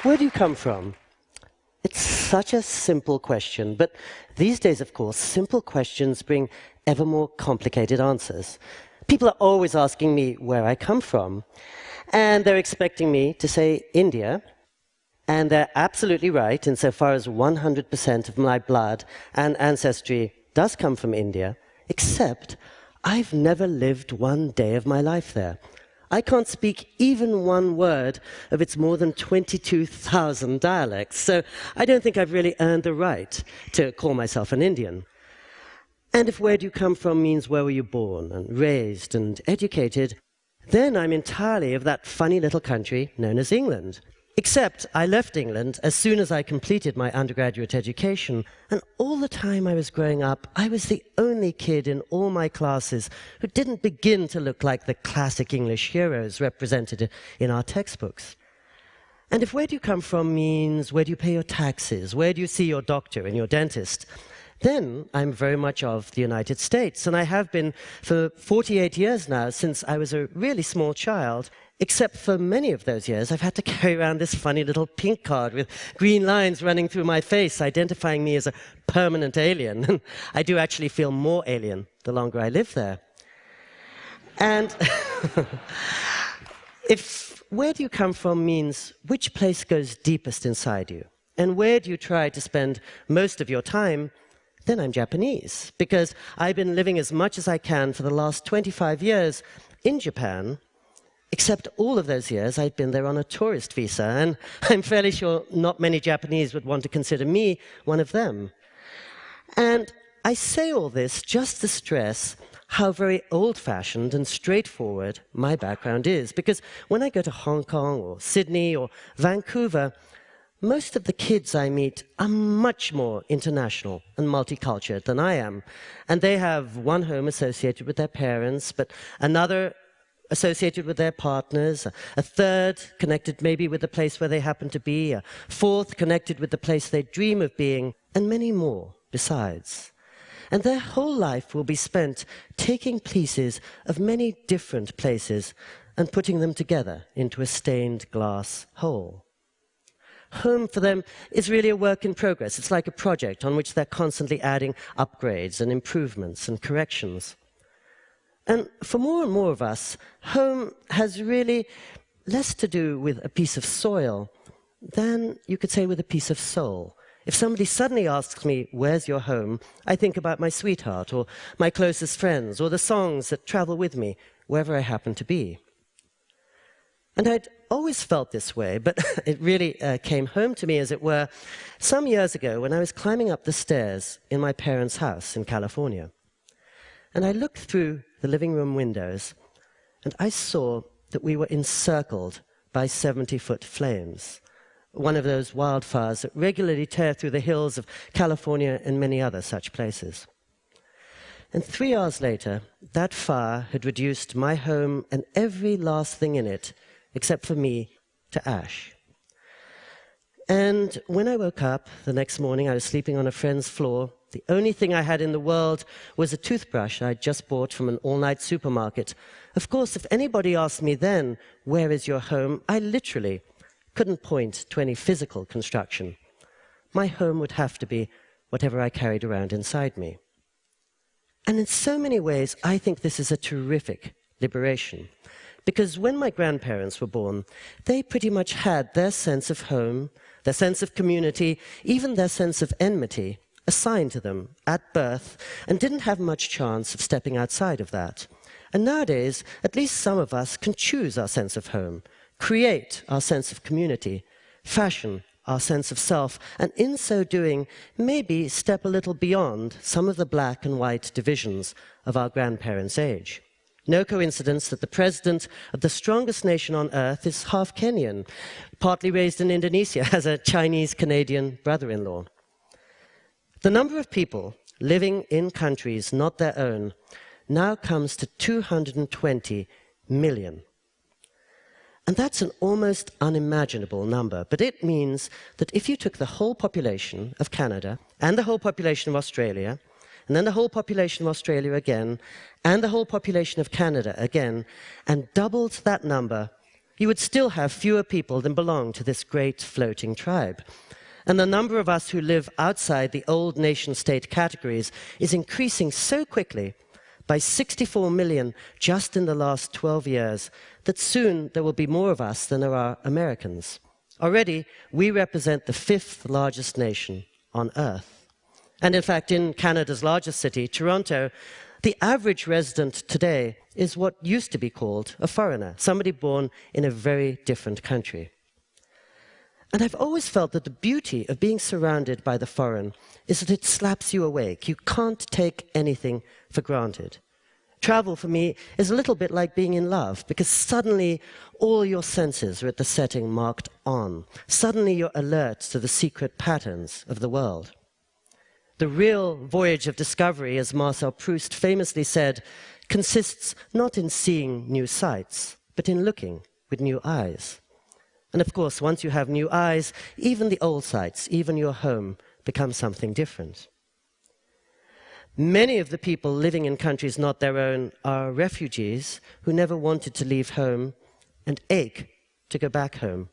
Where do you come from? It's such a simple question, but these days, of course, simple questions bring ever more complicated answers. People are always asking me where I come from, and they're expecting me to say India, and they're absolutely right insofar as 100% of my blood and ancestry does come from India, except I've never lived one day of my life there. I can't speak even one word of its more than 22,000 dialects, so I don't think I've really earned the right to call myself an Indian. And if where do you come from means where were you born and raised and educated, then I'm entirely of that funny little country known as England. Except I left England as soon as I completed my undergraduate education, and all the time I was growing up, I was the only kid in all my classes who didn't begin to look like the classic English heroes represented in our textbooks. And if where do you come from means where do you pay your taxes, where do you see your doctor and your dentist, then I'm very much of the United States, and I have been for 48 years now, since I was a really small child. Except for many of those years, I've had to carry around this funny little pink card with green lines running through my face, identifying me as a permanent alien. And I do actually feel more alien the longer I live there. And if where do you come from means which place goes deepest inside you, and where do you try to spend most of your time, then I'm Japanese, because I've been living as much as I can for the last 25 years in Japan. Except all of those years, I'd been there on a tourist visa, and I'm fairly sure not many Japanese would want to consider me one of them. And I say all this just to stress how very old-fashioned and straightforward my background is, because when I go to Hong Kong or Sydney or Vancouver, most of the kids I meet are much more international and multicultural than I am. And they have one home associated with their parents, but another associated with their partners, a third connected maybe with the place where they happen to be, a fourth connected with the place they dream of being, and many more besides. And their whole life will be spent taking pieces of many different places and putting them together into a stained glass whole. Home for them is really a work in progress. It's like a project on which they're constantly adding upgrades and improvements and corrections. And for more and more of us, home has really less to do with a piece of soil than, you could say, with a piece of soul. If somebody suddenly asks me, where's your home, I think about my sweetheart or my closest friends or the songs that travel with me wherever I happen to be. And I'd always felt this way, but it really came home to me, as it were, some years ago when I was climbing up the stairs in my parents' house in California. And I looked through the living room windows, and I saw that we were encircled by 70-foot flames, one of those wildfires that regularly tear through the hills of California and many other such places. And 3 hours later, that fire had reduced my home and every last thing in it, except for me, to ash. And when I woke up the next morning, I was sleeping on a friend's floor. The only thing I had in the world was a toothbrush I'd just bought from an all-night supermarket. Of course, if anybody asked me then, where is your home, I literally couldn't point to any physical construction. My home would have to be whatever I carried around inside me. And in so many ways, I think this is a terrific liberation. Because when my grandparents were born, they pretty much had their sense of home, their sense of community, even their sense of enmity assigned to them at birth, and didn't have much chance of stepping outside of that. And nowadays, at least some of us can choose our sense of home, create our sense of community, fashion our sense of self, and in so doing, maybe step a little beyond some of the black and white divisions of our grandparents' age. No coincidence that the president of the strongest nation on earth is half Kenyan, partly raised in Indonesia, has a Chinese-Canadian brother-in-law. The number of people living in countries not their own now comes to 220 million. And that's an almost unimaginable number, but it means that if you took the whole population of Canada and the whole population of Australia, and then the whole population of Australia again, and the whole population of Canada again, and doubled that number, you would still have fewer people than belong to this great floating tribe. And the number of us who live outside the old nation-state categories is increasing so quickly, by 64 million just in the last 12 years, that soon there will be more of us than there are Americans. Already, we represent the 5th largest nation on Earth. And in fact, in Canada's largest city, Toronto, the average resident today is what used to be called a foreigner, somebody born in a very different country. And I've always felt that the beauty of being surrounded by the foreign is that it slaps you awake. You can't take anything for granted. Travel, for me, is a little bit like being in love, because suddenly all your senses are at the setting marked on. Suddenly you're alert to the secret patterns of the world. The real voyage of discovery, as Marcel Proust famously said, consists not in seeing new sights, but in looking with new eyes. And of course, once you have new eyes, even the old sights, even your home, become something different. Many of the people living in countries not their own are refugees who never wanted to leave home and ache to go back home.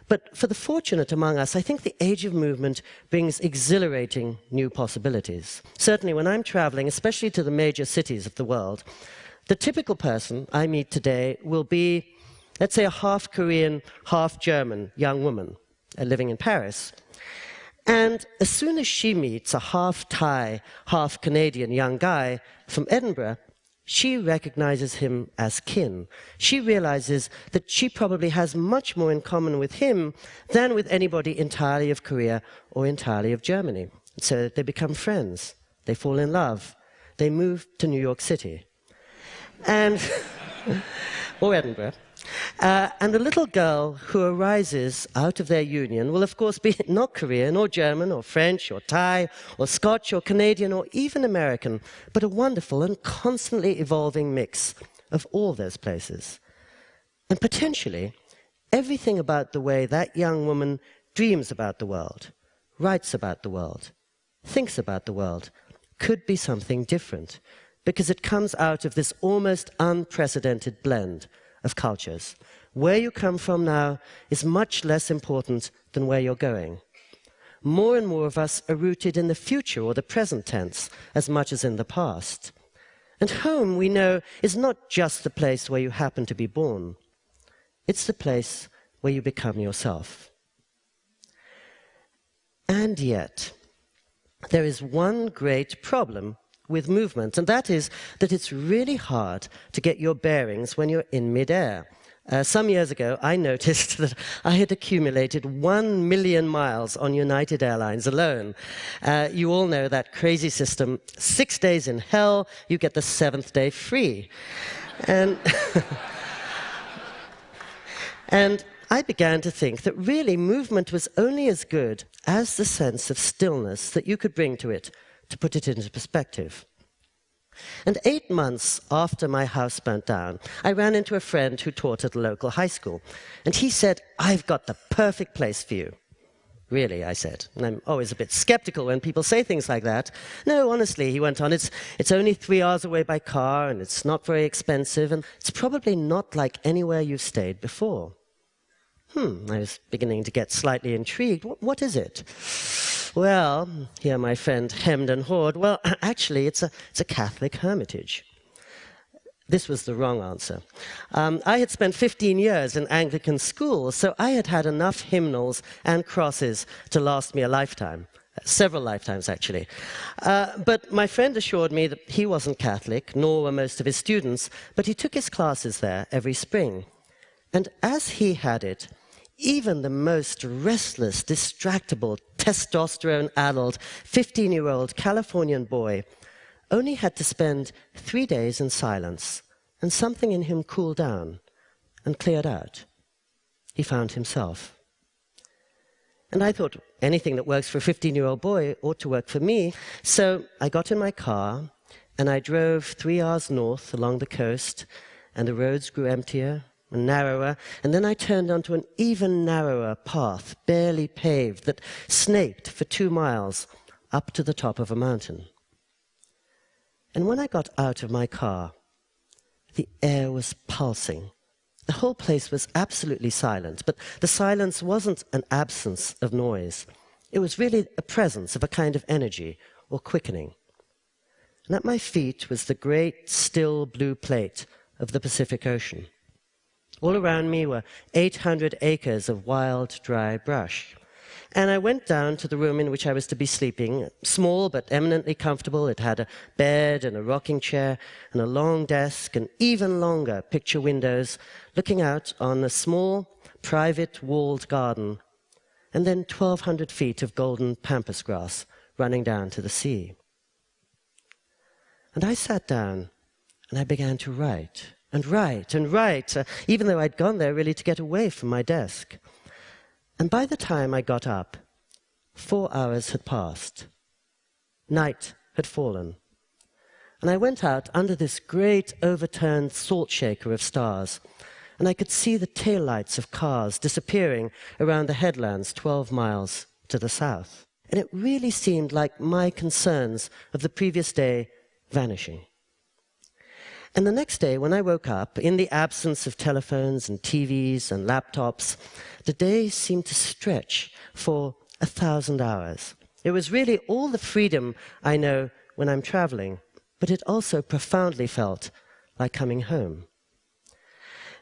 But for the fortunate among us, I think the age of movement brings exhilarating new possibilities. Certainly when I'm traveling, especially to the major cities of the world, the typical person I meet today will be, let's say, a half Korean, half German young woman living in Paris. And as soon as she meets a half Thai, half Canadian young guy from Edinburgh, she recognizes him as kin. She realizes that she probably has much more in common with him than with anybody entirely of Korea or entirely of Germany. So they become friends. They fall in love. They move to New York City. And or Edinburgh. And the little girl who arises out of their union will, of course, be not Korean or German or French or Thai or Scotch or Canadian or even American, but a wonderful and constantly evolving mix of all those places. And potentially, everything about the way that young woman dreams about the world, writes about the world, thinks about the world, could be something different, because it comes out of this almost unprecedented blend of cultures. Where you come from now is much less important than where you're going. More and more of us are rooted in the future or the present tense as much as in the past. And home, we know, is not just the place where you happen to be born. It's the place where you become yourself. And yet, there is one great problem with movement, and that is that it's really hard to get your bearings when you're in midair. Some years ago, I noticed that I had accumulated 1 million miles on United Airlines alone. You all know that crazy system, 6 days in hell, you get the 7th day free. And, and I began to think that really movement was only as good as the sense of stillness that you could bring to it, to put it into perspective. And 8 months after my house burnt down, I ran into a friend who taught at a local high school. And he said, "I've got the perfect place for you." "Really?" I said. And I'm always a bit skeptical when people say things like that. "No, honestly," he went on, it's only 3 hours away by car, and it's not very expensive, and it's probably not like anywhere you've stayed before." I was beginning to get slightly intrigued. What is it? "Well," here my friend hemmed and hawed, "well, actually, it's a Catholic hermitage." This was the wrong answer. I had spent 15 years in Anglican school, so I had had enough hymnals and crosses to last me a lifetime. Several lifetimes, actually. But my friend assured me that he wasn't Catholic, nor were most of his students, but he took his classes there every spring. And as he had it, even the most restless, distractible, testosterone-addled 15-year-old Californian boy only had to spend 3 days in silence, and something in him cooled down and cleared out. He found himself. And I thought anything that works for a 15-year-old boy ought to work for me, so I got in my car and I drove 3 hours north along the coast, and the roads grew emptier and narrower, and then I turned onto an even narrower path, barely paved, that snaked for 2 miles up to the top of a mountain. And when I got out of my car, the air was pulsing The whole place was absolutely silent, but the silence wasn't an absence of noise. It was really a presence of a kind of energy or quickening. And at my feet was the great, still blue plate of the Pacific Ocean. All around me were 800 acres of wild, dry brush. And I went down to the room in which I was to be sleeping, small but eminently comfortable. It had a bed and a rocking chair and a long desk and even longer picture windows looking out on a small, private, walled garden, and then 1,200 feet of golden pampas grass running down to the sea. And I sat down and I began to write and write and write, even though I'd gone there really to get away from my desk. And by the time I got up, 4 hours had passed. Night had fallen. And I went out under this great overturned salt shaker of stars, and I could see the taillights of cars disappearing around the headlands 12 miles to the south. And it really seemed like my concerns of the previous day vanishing. And the next day, when I woke up, in the absence of telephones and TVs and laptops, the day seemed to stretch for 1,000 hours. It was really all the freedom I know when I'm traveling, but it also profoundly felt like coming home.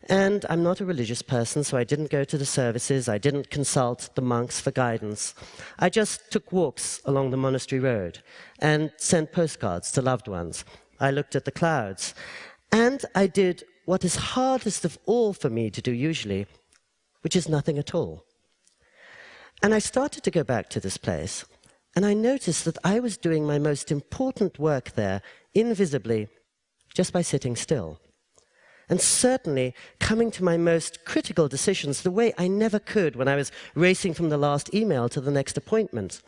And I'm not a religious person, so I didn't go to the services, I didn't consult the monks for guidance. I just took walks along the monastery road and sent postcards to loved ones. I looked at the clouds, and I did what is hardest of all for me to do usually, which is nothing at all. And I started to go back to this place, and I noticed that I was doing my most important work there invisibly just by sitting still. And certainly coming to my most critical decisions the way I never could when I was racing from the last email to the next appointment.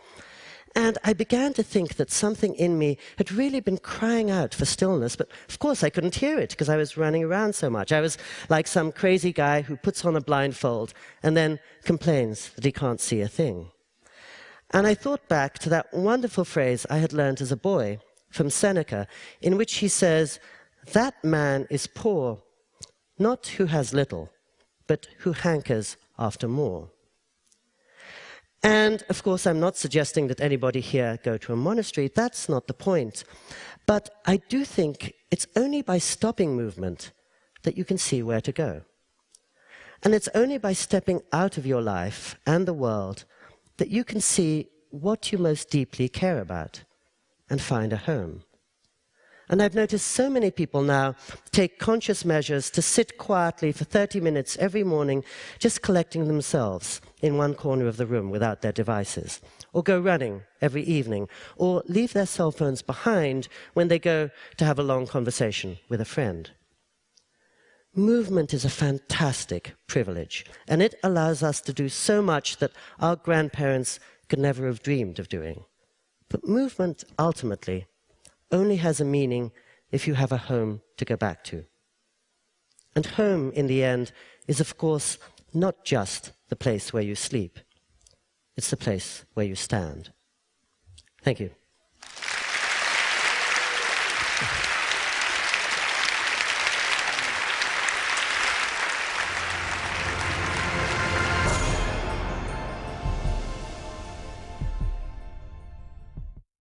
And I began to think that something in me had really been crying out for stillness, but of course I couldn't hear it because I was running around so much. I was like some crazy guy who puts on a blindfold and then complains that he can't see a thing. And I thought back to that wonderful phrase I had learned as a boy from Seneca, in which he says, "That man is poor, not who has little, but who hankers after more." And, of course, I'm not suggesting that anybody here go to a monastery. That's not the point. But I do think it's only by stopping movement that you can see where to go. And it's only by stepping out of your life and the world that you can see what you most deeply care about and find a home. And I've noticed so many people now take conscious measures to sit quietly for 30 minutes every morning, just collecting themselves in one corner of the room without their devices, or go running every evening, or leave their cell phones behind when they go to have a long conversation with a friend. Movement is a fantastic privilege, and it allows us to do so much that our grandparents could never have dreamed of doing. But movement, ultimately, only has a meaning if you have a home to go back to. And home, in the end, is, of course, not just the place where you sleep. It's the place where you stand. Thank you.